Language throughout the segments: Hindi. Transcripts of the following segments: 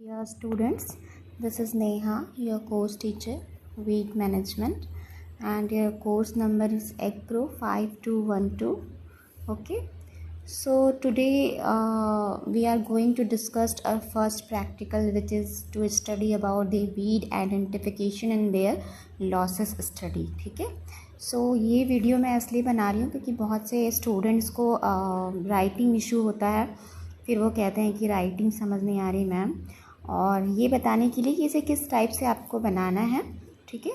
Dear students, this is Neha, your course teacher, Weed Management, and your course number is ECRO 5212. Okay, so today we are going to discuss our first practical, which is to study about the weed identification and their losses study. ठीक है, सो ये वीडियो मैं इसलिए बना रही हूँ क्योंकि बहुत से स्टूडेंट्स को राइटिंग इशू होता है, फिर वो कहते हैं कि राइटिंग समझ नहीं आ रही मैम, और ये बताने के लिए कि इसे किस टाइप से आपको बनाना है। ठीक है,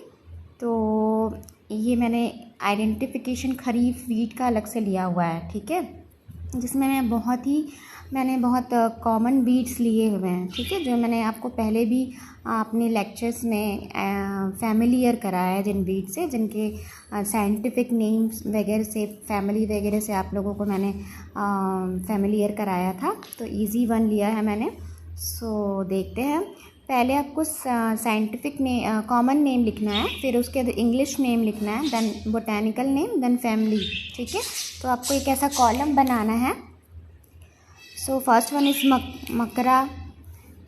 तो ये मैंने आइडेंटिफिकेशन खरीफ वीट का अलग से लिया हुआ है। ठीक है, जिसमें मैंने बहुत कॉमन वीड्स लिए हुए हैं। ठीक है, जो मैंने आपको पहले भी अपने लेक्चर्स में फैमिलियर कराया है जिन वीड से, जिनके साइंटिफिक नेम्स वगैरह से, फैमिली वगैरह से आप लोगों को मैंने फैमिलियर कराया था। तो इजी वन लिया है मैंने। सो देखते हैं, पहले आपको साइंटिफिक कॉमन नेम लिखना है, फिर उसके बाद इंग्लिश नेम लिखना है, then botanical name, then family. ठीक है, तो आपको एक ऐसा कॉलम बनाना है। सो फर्स्ट वन इज़ मकरा,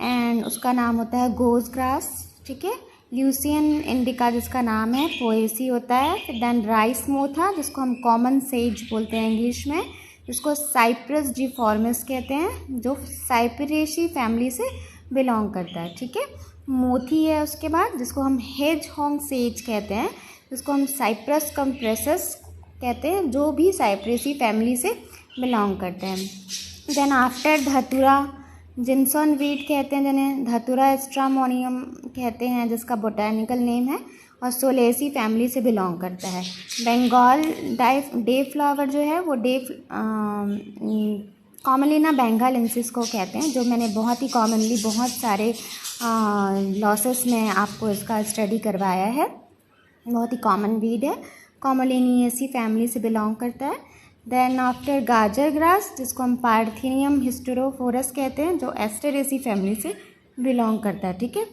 एंड उसका नाम होता है गोज ग्रास। ठीक है, ल्यूसियन इंडिका जिसका नाम है, पोएसी होता है। फिर देन राइस मोथा, जिसको हम कॉमन सेज बोलते हैं इंग्लिश में, जिसको साइप्रस जिफॉर्मिस कहते हैं, जो साइपरेसी फैमिली से बिलोंग करता है। ठीक है, मोथी है उसके बाद, जिसको हम हेज होंग सेज कहते हैं, जिसको हम साइप्रस कंप्रेसस कहते हैं, जो भी साइप्रेसी फैमिली से बिलोंग करते हैं। देन आफ्टर धतूरा, जिनसन वीड कहते हैं जिन्हें, धतूरा स्ट्रामोनियम कहते हैं जिसका बोटैनिकल नेम है, और सोलेसी फैमिली से बिलोंग करता है। बंगाल डे फ्लावर जो है वो कॉमनली बेंगालेंसिस को कहते हैं, जो मैंने बहुत ही कॉमनली बहुत सारे लॉसेस में आपको इसका स्टडी करवाया है। बहुत ही कॉमन वीड है, कॉमोलिनियसी फैमिली से बिलोंग करता है। देन आफ्टर गाजर ग्रास, जिसको हम पार्थेनियम हिस्टेरोफोरस कहते हैं, जो एस्टेरेसी फैमिली से बिलोंग करता है। ठीक है,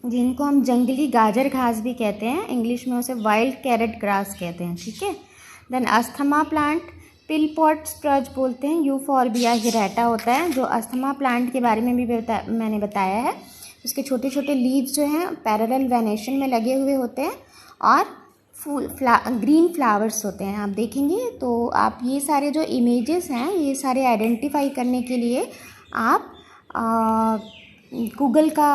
जिनको हम जंगली गाजर घास भी कहते हैं, इंग्लिश में उसे वाइल्ड कैरेट ग्रास कहते हैं। ठीक है, देन अस्थमा प्लांट, पिल पॉट स्प्रज बोलते हैं, यूफॉर्बिया हिरेटा होता है, जो अस्थमा प्लांट के बारे में भी मैंने बताया है। उसके छोटे छोटे लीव्स जो हैं पैरेलल वेनेशन में लगे हुए होते हैं, और ग्रीन फ्लावर्स होते हैं। आप देखेंगे तो आप ये सारे जो इमेजेस हैं, ये सारे आइडेंटिफाई करने के लिए आप गूगल का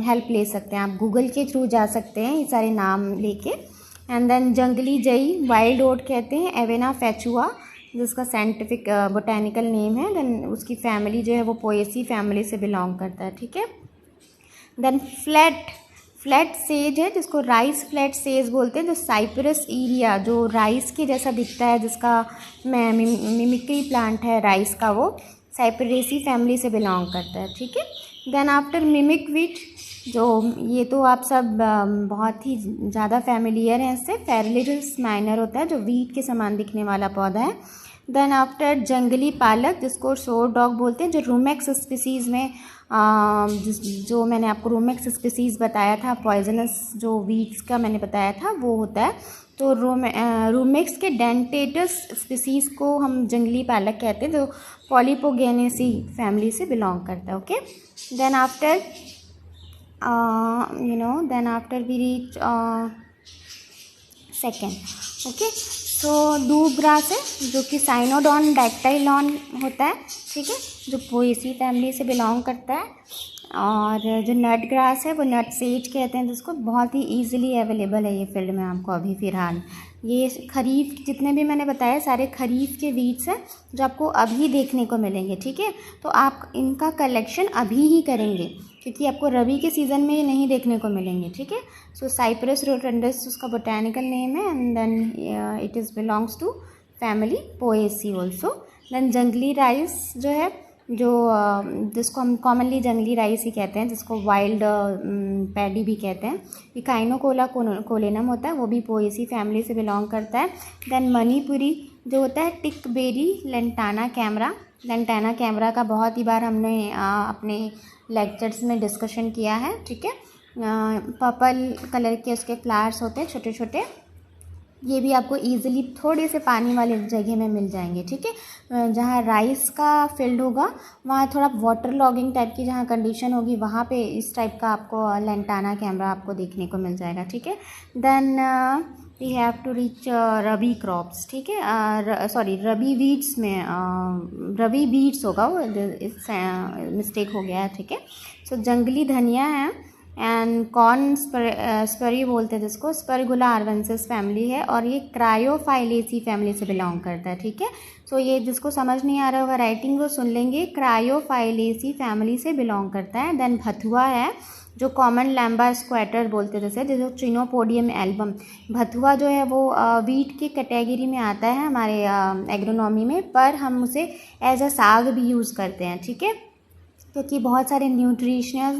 हेल्प ले सकते हैं। आप गूगल के थ्रू जा सकते हैं ये सारे नाम लेके। एंड देन जंगली जई, वाइल्ड ओट कहते हैं, एवेना फैचुआ जिसका साइंटिफिक बोटैनिकल नेम है। देन उसकी फैमिली जो है वो पोएसी फैमिली से बिलोंग करता है। ठीक है, देन फ्लैट सेज है, जिसको राइस फ्लैट सेज बोलते हैं, जो साइप्रस एरिया, जो राइस के जैसा दिखता है, जिसका मिमिक्री प्लांट है राइस का, वो साइपरेसी फैमिली से बिलोंग करता है। ठीक है, देन आफ्टर मिमिक वीट, जो ये तो आप सब बहुत ही ज़्यादा फैमिलियर हैं इससे, फेरिलिस माइनर होता है, जो वीट के समान दिखने वाला पौधा है। देन आफ्टर जंगली पालक, जिसको सोर डॉग बोलते हैं, जो रूमेक्स स्पीसीज़ में जो मैंने आपको रूमेक्स स्पीसीज़ बताया था, पॉइजनस जो वीड्स का मैंने बताया था, वो होता है। तो रूमेक्स के डेंटेटस स्पीसीज़ को हम जंगली पालक कहते हैं, जो पॉलीपोगेनेसी फैमिली से बिलोंग करता है। Okay, then after then after we reach second. Okay, so दूब ग्रास है, जो कि साइनोडॉन डैक्टाइलॉन होता है। ठीक है, जो पोएसी फैमिली से बिलोंग करता है। और जो नट ग्रास है वो नट सेज कहते हैं, जिसको बहुत ही ईजिली अवेलेबल है ये फील्ड में आपको अभी फ़िलहाल। ये खरीफ जितने भी मैंने बताया सारे खरीफ के वीड्स हैं, जो आपको अभी देखने को मिलेंगे। ठीक है, तो आप इनका कलेक्शन अभी ही करेंगे, क्योंकि आपको रबी के सीज़न में ये नहीं देखने को मिलेंगे। ठीक है, सो साइप्रस रोटंडस उसका बोटैनिकल नेम है, and then it is belongs to family Poaceae also. Then जंगली राइस जो है, जो जिसको हम कॉमनली जंगली राइस ही कहते हैं, जिसको वाइल्ड पैडी भी कहते हैं, ये काइनोकोला कोलेनम होता है, वो भी पोएसी फैमिली से बिलोंग करता है। देन मणिपुरी जो होता है, टिक बेरी लेंटाना कैमरा का बहुत ही बार हमने अपने लेक्चर्स में डिस्कशन किया है। ठीक है, पर्पल कलर के उसके फ्लावर्स होते हैं छोटे छोटे। ये भी आपको ईजिली थोड़े से पानी वाले जगह में मिल जाएंगे, ठीक है। जहाँ राइस का फील्ड होगा वहाँ थोड़ा वाटर लॉगिंग टाइप की जहाँ कंडीशन होगी वहाँ पे इस टाइप का आपको लेंटाना कैमरा आपको देखने को मिल जाएगा, ठीक है। Then we have to reach rabi crops, ठीक है, सॉरी रबी वीड्स में रबी बीट्स होगा वो, मिस्टेक हो गया है, ठीक है। सो जंगली धनिया है एंड कॉर्न स्परी बोलते हैं जिसको, स्परगुला आर्वेंसिस फैमिली है और ये क्रायोफाइलेसी फैमिली से बिलोंग करता है, ठीक है। सो ये जिसको समझ नहीं आ रहा होगा राइटिंग वो सुन लेंगे, क्रायोफाइलेसी फैमिली से बिलोंग करता है। देन भथुआ है जो कॉमन लैम्बा स्क्वैटर बोलते हैं जैसे चिनोपोडियम एल्बम। भथुआ जो है वो वीट की कैटेगरी में आता है हमारे एग्रोनॉमी में, पर हम उसे एज अ साग भी यूज़ करते हैं, ठीक है, क्योंकि बहुत सारे न्यूट्रिशनल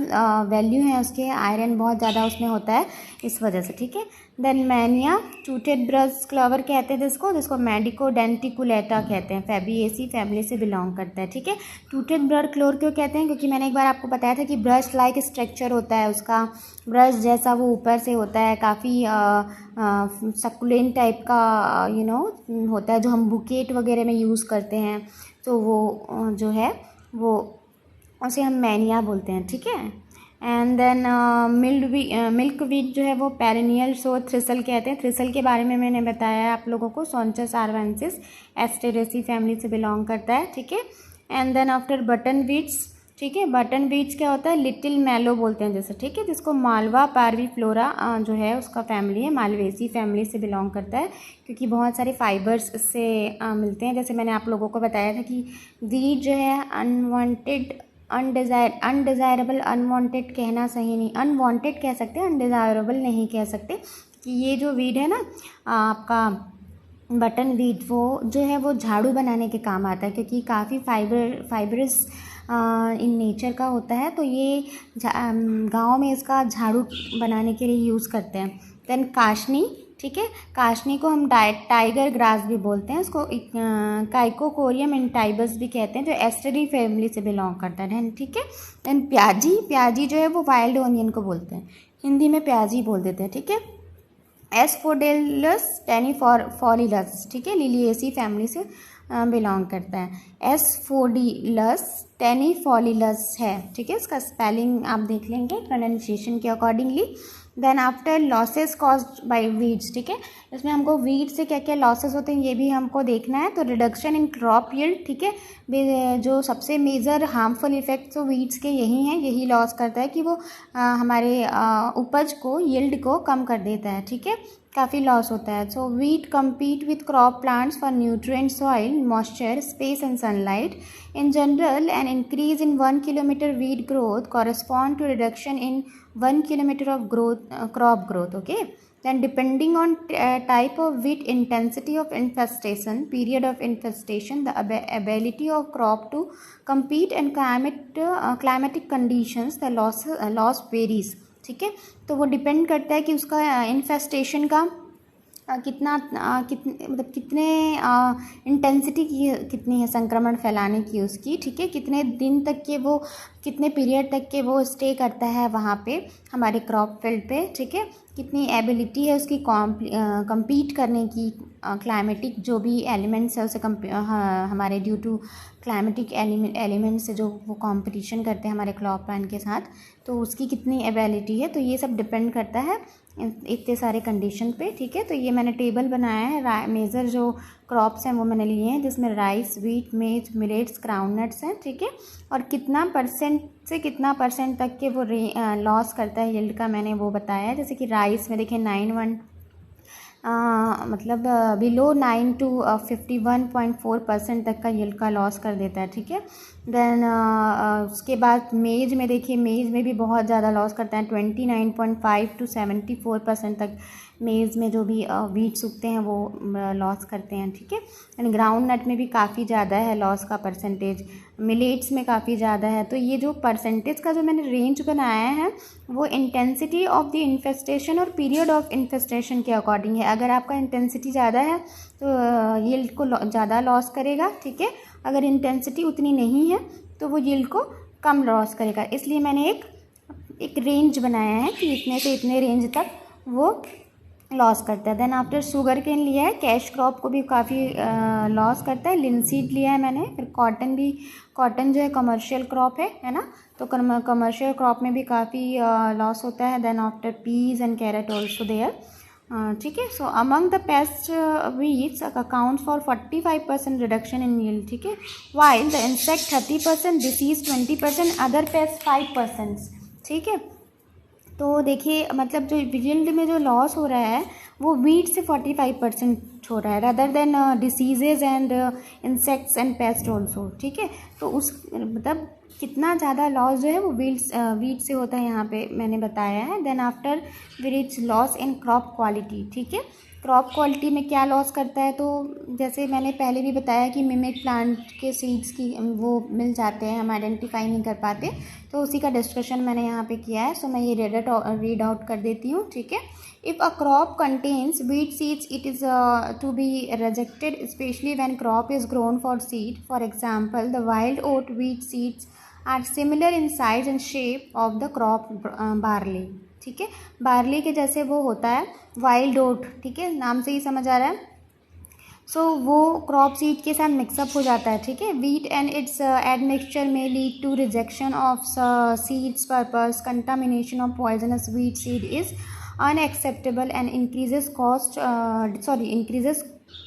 वैल्यू हैं उसके, आयरन बहुत ज़्यादा उसमें होता है इस वजह से, ठीक है। देन मैनिया टूटेड ब्रश क्लवर कहते हैं जिसको मेडिको डेंटिकुलेटा कहते हैं, फैबिएसी फैमिली से बिलोंग करता है, ठीक है। टूटेड ब्रश क्लोर क्यों कहते हैं, क्योंकि मैंने एक बार आपको बताया था कि ब्रश लाइक स्ट्रक्चर होता है उसका, ब्रश जैसा वो ऊपर से होता है, काफ़ी सक्कुलेंट टाइप का होता है जो हम बुकेट वगैरह में यूज़ करते हैं, तो वो जो है वो उसे हम मैनिया बोलते हैं, ठीक है। एंड देन मिल्क वीट जो है वो पेरिनियल सो थ्रिसल कहते हैं, थ्रिसल के बारे में मैंने बताया है आप लोगों को, सोंचस आर्वेंसिस एस्टेरेसी फैमिली से बिलोंग करता है, ठीक है। And then after button beets, ठीक है, बटन बीट्स क्या होता है, लिटिल मैलो बोलते हैं जैसे, ठीक है, जिसको मालवा पारवी फ्लोरा जो है उसका फैमिली है, मालवेसी फैमिली से बिलोंग करता है, क्योंकि बहुत सारे फाइबर्स इससे मिलते हैं। जैसे मैंने आप लोगों को बताया था कि वीट जो है अनवांटेड अनडिज़ायरेबल, अनवांटेड कहना सही नहीं, अनवांटेड कह सकते हैं, अनडिज़ायरेबल नहीं कह सकते, कि ये जो वीड है ना आपका बटन वीड, वो जो है वो झाड़ू बनाने के काम आता है, क्योंकि काफ़ी फाइबरस इन नेचर का होता है, तो ये गाँव में इसका झाड़ू बनाने के लिए यूज़ करते हैं। देन काशनी, ठीक है, काशनी को हम टाइगर ग्रास भी बोलते हैं, इसको काइकोकोरियम इंटाइबस भी कहते हैं, जो एस्टेरी फैमिली से बिलोंग करता है, ठीक है। देन प्याजी जो है वो वाइल्ड ओनियन को बोलते हैं, हिंदी में प्याजी बोल देते हैं, ठीक है। एस्फोडेलस टेनिफॉलिलस, ठीक है, लिलिएसी फैमिली से बिलोंग करता है, एस्फोडिलस टेनिफॉलिलस है, ठीक है, इसका स्पेलिंग आप देख लेंगे प्रोनाउंसिएशन के अकॉर्डिंगली। Then after losses caused by weeds, ठीक है, इसमें हमको वीड से क्या क्या लॉसेस होते हैं ये भी हमको देखना है। तो रिडक्शन इन क्रॉप यील्ड, ठीक है, जो सबसे मेजर हार्मफुल इफेक्ट्स तो वीड्स के यही हैं, यही लॉस करता है कि वो हमारे उपज को, यील्ड को कम कर देता है, ठीक है, काफ़ी लॉस होता है। So weed compete with crop plants for nutrient, soil moisture, space and sunlight. In general, an increase in 1 kilometer wheat growth correspond to reduction in 1 kilometer of crop growth. Okay. Then depending on type of wheat, intensity of infestation, period of infestation, the ability of crop to compete and climatic conditions, the loss varies. ठीक है, तो वो डिपेंड करता है कि उसका इन्फेस्टेशन का कितने इंटेंसिटी की कितनी है संक्रमण फैलाने की उसकी, ठीक है, कितने दिन तक के वो, कितने पीरियड तक के वो स्टे करता है वहाँ पे हमारे क्रॉप फील्ड पे, ठीक है, कितनी एबिलिटी है उसकी कम्पीट करने की, क्लाइमेटिक जो भी एलिमेंट्स है उसे हमारे ड्यू टू क्लाइमेटिक एलिमेंट्स से जो वो कंपटीशन करते हैं हमारे क्रॉप प्लांट के साथ, तो उसकी कितनी एबिलिटी है, तो ये सब डिपेंड करता है इतने सारे कंडीशन पे, ठीक है। तो ये मैंने टेबल बनाया है, मेजर जो क्रॉप्स हैं वो मैंने लिए हैं, जिसमें राइस, वीट, मेज, मिलेट्स, ग्राउंडनट्स हैं, ठीक है, और कितना परसेंट से कितना परसेंट तक के वो लॉस करता है यील्ड का मैंने वो बताया है। जैसे कि राइस में देखिए 91 मतलब बिलो 9 to 51.4% तक का यील्ड का लॉस कर देता है, ठीक है। देन उसके बाद मेज में देखिए, मेज में भी बहुत ज़्यादा लॉस करता है, 29.5 to 74% तक मेज़ में जो भी वीट्स उगते हैं वो लॉस करते हैं, ठीक है। एंड ग्राउंड नट में भी काफ़ी ज़्यादा है लॉस का परसेंटेज, मिलेट्स में काफ़ी ज़्यादा है। तो ये जो परसेंटेज का जो मैंने रेंज बनाया है वो इंटेंसिटी ऑफ द इन्फेस्टेशन और पीरियड ऑफ इन्फेस्टेशन के अकॉर्डिंग है। अगर आपका इंटेंसिटी ज़्यादा है तो यील्ड को ज़्यादा लॉस करेगा, ठीक है। अगर इंटेंसिटी उतनी नहीं है तो वो यील्ड को कम लॉस करेगा। इसलिए मैंने एक रेंज बनाया है कि इतने से इतने रेंज तक वो लॉस करता है। देन आफ्टर शुगर केन लिया है, कैश क्रॉप को भी काफ़ी लॉस करता है। लिनसीड लिया है मैंने। फिर कॉटन भी, कॉटन जो है कमर्शियल क्रॉप है ना, तो कमर्शियल क्रॉप में भी काफ़ी लॉस होता है। Then after peas and carrot also there, ठीक है। So among the pest weeds account for 45% reduction in yield, ठीक है, while the insect 30%, disease 20%, other pest 5%, ठीक है। तो देखिए मतलब जो यील्ड में जो लॉस हो रहा है वो वीट से 45% हो रहा है, rather than diseases and insects and paste also, ठीक है। तो उस मतलब कितना ज़्यादा लॉस जो है वो वीट से होता है, यहाँ पे मैंने बताया है। Then after weed loss in crop quality, ठीक है। क्रॉप क्वालिटी में क्या लॉस करता है, तो जैसे मैंने पहले भी बताया कि मिमिक प्लांट के सीड्स की वो मिल जाते हैं, हम आइडेंटिफाई नहीं कर पाते, तो उसी का डिस्कशन मैंने यहाँ पे किया है। सो मैं ये रीड आउट कर देती हूँ, ठीक है। If a crop contains weed seeds it is to be rejected, specially when crop is grown for seed. For example the wild oat weed seeds are similar in size and shape of the crop barley, ठीक है। बार्ली के जैसे वो होता है वाइल्ड ओट, ठीक है, नाम से ही समझ आ रहा है। सो वो क्रॉप सीड के साथ मिक्सअप हो जाता है, ठीक है। वीट एंड इट्स एडमिक्सचर में lead to rejection of seeds purpose, contamination of poisonous weed seed is unacceptable and increases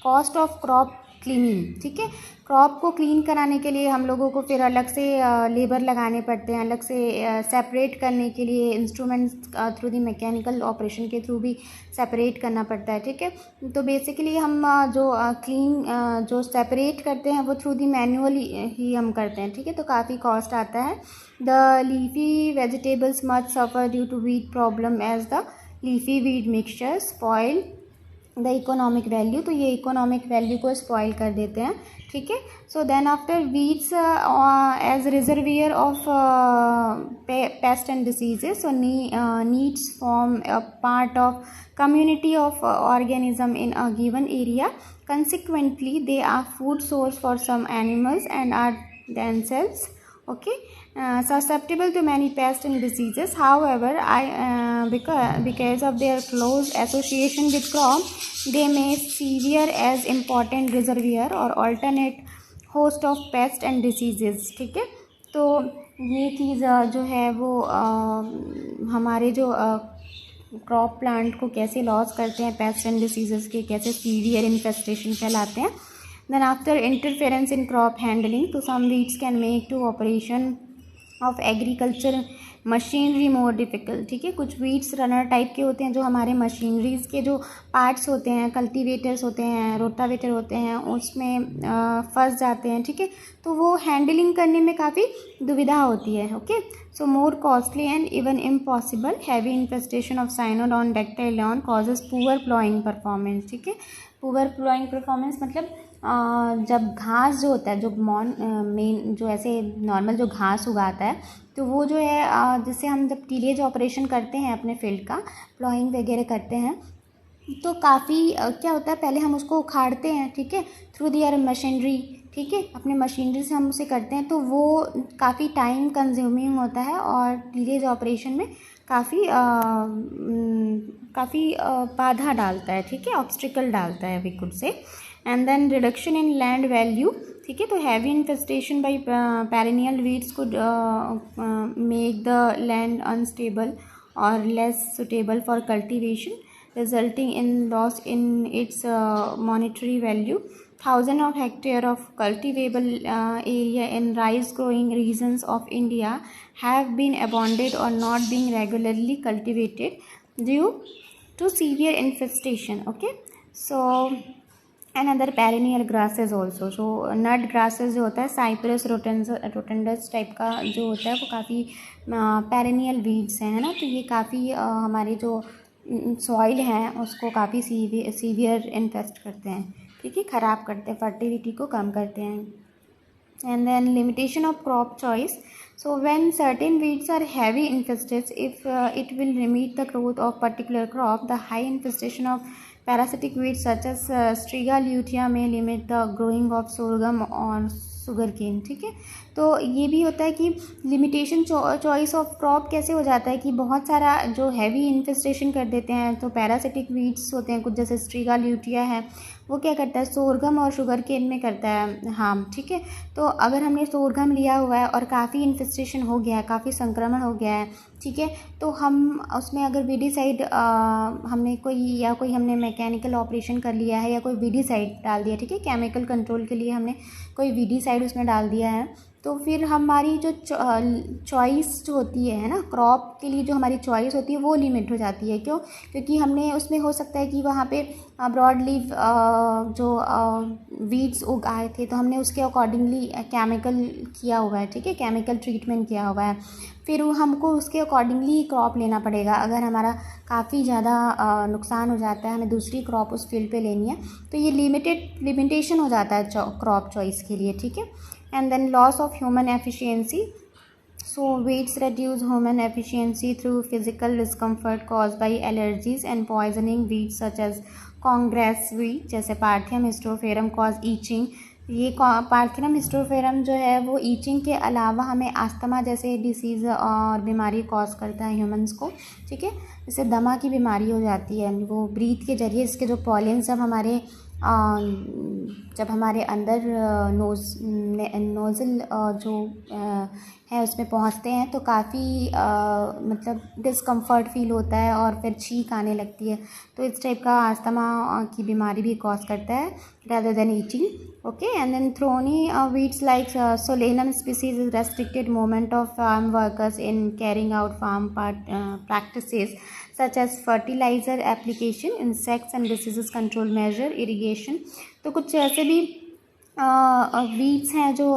cost of crop cleaning, ठीक है। क्रॉप को क्लीन कराने के लिए हम लोगों को फिर अलग से लेबर लगाने पड़ते हैं, अलग से सेपरेट करने के लिए instruments through the mechanical operation के थ्रू भी सेपरेट करना पड़ता है, ठीक है। तो बेसिकली हम जो सेपरेट करते हैं वो थ्रू दी मैनुअली ही हम करते हैं, ठीक है। तो काफ़ी कॉस्ट आता है। The leafy vegetables much suffer due to weed problem as the leafy weed mixture spoil the economic value, तो ये इकोनॉमिक वैल्यू को स्पॉइल कर देते हैं, ठीक है। So then after weeds as reservoir of pest and diseases, so weeds form a part of community of organism in a given area. Consequently they are food source for some animals and are themselves, okay, susceptible to many pests and diseases. However, because of their close association with crop, they may severe as important reservoir or alternate host of pests and diseases, ठीक है। तो ये चीज़ जो है वो हमारे जो क्रॉप प्लांट को कैसे लॉस करते हैं, पेस्ट एंड डिसीजेस के कैसे सीवियर इन्फेस्टेशन फैलाते हैं। Then after interference in crop handling, तो some weeds can make to operation of agriculture machinery more difficult, ठीक है। कुछ वीड्स रनर टाइप के होते हैं जो हमारे मशीनरीज़ के जो पार्ट्स होते हैं, कल्टीवेटर्स होते हैं, रोटावेटर होते हैं, उसमें फंस जाते हैं, ठीक है। तो वो हैंडलिंग करने में काफ़ी दुविधा होती है, okay. So more costly and even impossible. Heavy infestation of Cynodon dactyl lawn causes poor ploughing performance, ठीक है। पुअर प्लॉइंग परफॉर्मेंस मतलब जब घास जो होता है, जो मेन जो ऐसे नॉर्मल जो घास उगाता है, तो वो जो है जैसे हम जब टीलेज ऑपरेशन करते हैं अपने फील्ड का, प्लॉइंग वगैरह करते हैं, तो काफ़ी क्या होता है, पहले हम उसको उखाड़ते हैं, ठीक है, थ्रू दियर मशीनरी, ठीक है, अपने मशीनरी से हम उसे करते हैं, तो वो काफ़ी टाइम कंज्यूमिंग होता है और टीलेज ऑपरेशन में काफ़ी बाधा डालता है, ठीक है, ऑब्स्टिकल डालता है we could say. And then reduction in land value, ठीक है। तो heavy infestation by perennial weeds could make the land unstable और less suitable for cultivation, resulting in loss in its monetary value. Thousands of hectares of cultivable area in rice growing regions of India have been abandoned or not being regularly cultivated due to severe infestation, okay. So another perennial grasses also, so nut grasses जो होता है, साइप्रस रोटेंडस टाइप का जो होता है, वो काफ़ी पेरेनियल वीड्स हैं, है ना। तो ये काफ़ी हमारे जो सॉइल हैं उसको काफ़ी सीवियर इन्फेस्ट करते हैं, ठीक है, ख़राब करते हैं, फर्टिलिटी को कम करते हैं। And then limitation of crop choice, so when certain weeds are heavy infested, if it will limit the growth of particular crop, the high infestation of parasitic weeds such as Striga lutea may limit the growing of sorghum or sugarcane, ठीक है। तो ये भी होता है कि लिमिटेशन चॉइस ऑफ क्रॉप कैसे हो जाता है कि बहुत सारा जो हैवी इन्फेस्टेशन कर देते हैं, तो पैरासिटिक वीड्स होते हैं कुछ, जैसे स्ट्रीगा ल्यूटिया है, वो क्या करता है सोरगम और शुगर केन में करता है हार्म, ठीक है। तो अगर हमने सोरगम लिया हुआ है और काफ़ी इन्फेस्टेशन हो गया है, काफ़ी संक्रमण हो गया है, ठीक है, तो हम उसमें अगर वीडीसाइड हमने हमने मैकेनिकल ऑपरेशन कर लिया है या कोई वीडीसाइड डाल दिया, ठीक है, केमिकल कंट्रोल के लिए हमने कोई वीडीसाइड उसमें डाल दिया है, तो फिर हमारी जो चॉइस जो होती है ना, क्रॉप के लिए जो हमारी चॉइस होती है वो लिमिट हो जाती है। क्यों? क्योंकि हमने उसमें हो सकता है कि वहाँ पे ब्रॉड लीफ जो वीड्स उगाए थे, तो हमने उसके अकॉर्डिंगली केमिकल किया हुआ है, ठीक है, केमिकल ट्रीटमेंट किया हुआ है, फिर हमको उसके अकॉर्डिंगली ही क्रॉप लेना पड़ेगा। अगर हमारा काफ़ी ज़्यादा नुकसान हो जाता है, हमें दूसरी क्रॉप उस फील्ड पे लेनी है, तो ये लिमिटेशन हो जाता है क्रॉप चॉइस के लिए, ठीक है। And then loss of human efficiency. So weeds reduce human efficiency through physical discomfort caused by allergies and poisoning. Weeds such as congrass weed जैसे पार्थियम हिस्टोफेरम cause itching. ये पार्थियम हिस्टोफेरम जो है वो ईचिंग के अलावा हमें अस्थमा जैसे डिसीज़ और बीमारी कॉज करता है ह्यूमंस को, ठीक है। जैसे दमा की बीमारी हो जाती है, वो ब्रीथ के जरिए इसके जो पॉलेंस जब हमारे अंदर नोज़ल जो है उसमें पहुंचते हैं, तो काफ़ी मतलब डिस्कम्फर्ट फील होता है और फिर छींक आने लगती है। तो इस टाइप का अस्थमा की बीमारी भी कॉज करता है rather than eating. Okay, and then thorny weeds like Solanum species is restricted movement of farm workers in carrying out farm practices such as fertilizer application, insects and diseases control measure, irrigation. तो कुछ ऐसे भी वीड्स हैं जो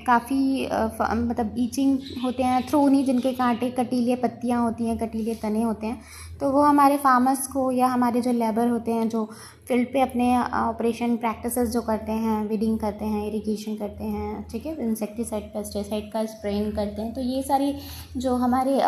काफ़ी मतलब ईचिंग होते हैं, थ्रोनी जिनके कांटे कटीले पत्तियां होती हैं, कटीले तने होते हैं, तो वो हमारे फार्मर्स को या हमारे जो लेबर होते हैं जो फील्ड पे अपने ऑपरेशन प्रैक्टिसेस जो करते हैं, वीडिंग करते हैं, इरिगेशन करते हैं, ठीक है, इंसेक्टिसाइड पेस्टिसाइड का स्प्रेइंग करते हैं, तो ये सारी जो हमारे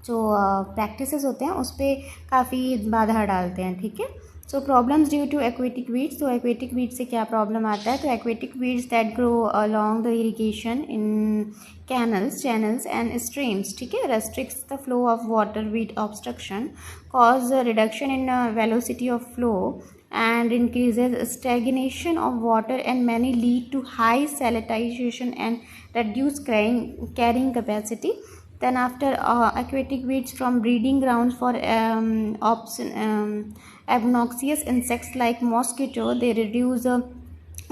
जो प्रैक्टिसेस होते हैं उस पर काफ़ी बाधा डालते हैं, ठीक है। So problems due to aquatic weeds. तो एक्वेटिक वीड से क्या प्रॉब्लम आता है? तो aquatic weeds that grow along the irrigation in canals, channels and streams, ठीक है, restricts the flow of water with obstruction, cause reduction in velocity of flow and increases stagnation of water and many lead to high salinization and reduced carrying capacity. Then after aquatic weeds from breeding grounds for obnoxious insects like mosquito, they reduce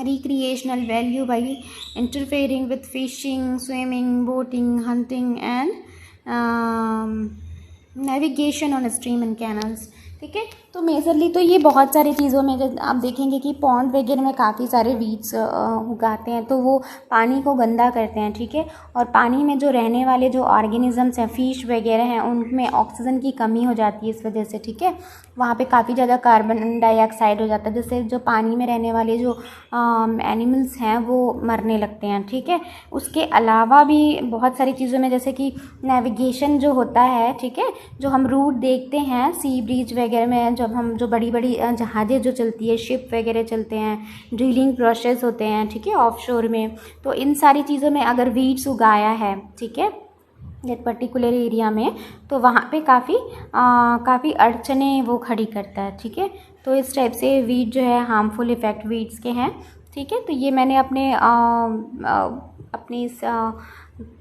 recreational value by interfering with fishing, swimming, boating, hunting and navigation on stream and canals, ठीक है। तो मेजरली तो ये बहुत सारी चीज़ों में जब आप देखेंगे कि पॉन्ड वगैरह में काफ़ी सारे वीड्स उगाते हैं, तो वो पानी को गंदा करते हैं, ठीक है, और पानी में जो रहने वाले जो ऑर्गेनिजम्स हैं, फिश वगैरह हैं, उनमें ऑक्सीजन की कमी हो जाती है इस वजह से, ठीक है, वहाँ पे काफ़ी ज़्यादा कार्बन डाइऑक्साइड हो जाता है, जिससे जो पानी में रहने वाले जो एनिमल्स हैं वो मरने लगते हैं, ठीक है। उसके अलावा भी बहुत सारी चीज़ों में जैसे कि नेविगेशन जो होता है, ठीक है, जो हम रूट देखते हैं सी ब्रिज वगैरह में, जब हम जो बड़ी बड़ी जहाज़ें जो चलती है, शिप वगैरह चलते हैं, ड्रिलिंग प्रोसेस होते हैं, ठीक है, ऑफशोर में, तो इन सारी चीज़ों में अगर वीड्स उगाया है, ठीक है, एक पर्टिकुलर एरिया में, तो वहाँ पे काफ़ी अड़चने वो खड़ी करता है, ठीक है। तो इस टाइप से वीड जो है हार्मफुल इफ़ेक्ट वीड्स के हैं, ठीक है। तो ये मैंने अपनी इस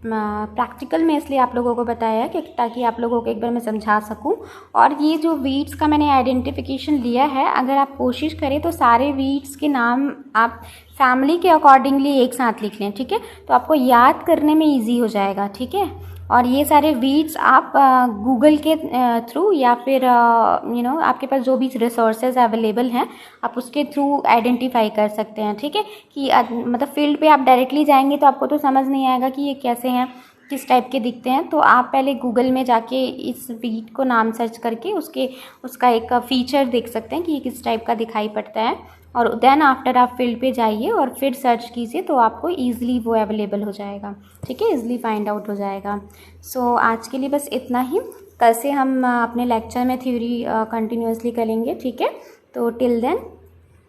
प्रैक्टिकल में इसलिए आप लोगों को बताया है कि ताकि आप लोगों को एक बार मैं समझा सकूं। और ये जो वीड्स का मैंने आइडेंटिफिकेशन लिया है, अगर आप कोशिश करें तो सारे वीड्स के नाम आप फैमिली के अकॉर्डिंगली एक साथ लिख लें, ठीक है, तो आपको याद करने में ईजी हो जाएगा, ठीक है। और ये सारे वीड्स आप गूगल के थ्रू या फिर आपके पास जो भी रिसोर्सेज अवेलेबल हैं आप उसके थ्रू आइडेंटिफाई कर सकते हैं, ठीक है। कि मतलब फील्ड पे आप डायरेक्टली जाएंगे तो आपको तो समझ नहीं आएगा कि ये कैसे हैं, किस टाइप के दिखते हैं, तो आप पहले गूगल में जाके इस वीड को नाम सर्च करके उसका एक फीचर देख सकते हैं कि ये किस टाइप का दिखाई पड़ता है, और देन आफ्टर आप फील्ड पे जाइए और फिर सर्च कीजिए तो आपको ईजिली वो अवेलेबल हो जाएगा, ठीक है, ईजिली फाइंड आउट हो जाएगा। सो आज के लिए बस इतना ही। कल से हम अपने लेक्चर में थ्योरी कंटिन्यूसली करेंगे, ठीक है। तो till then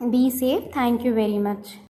be safe, thank you very much.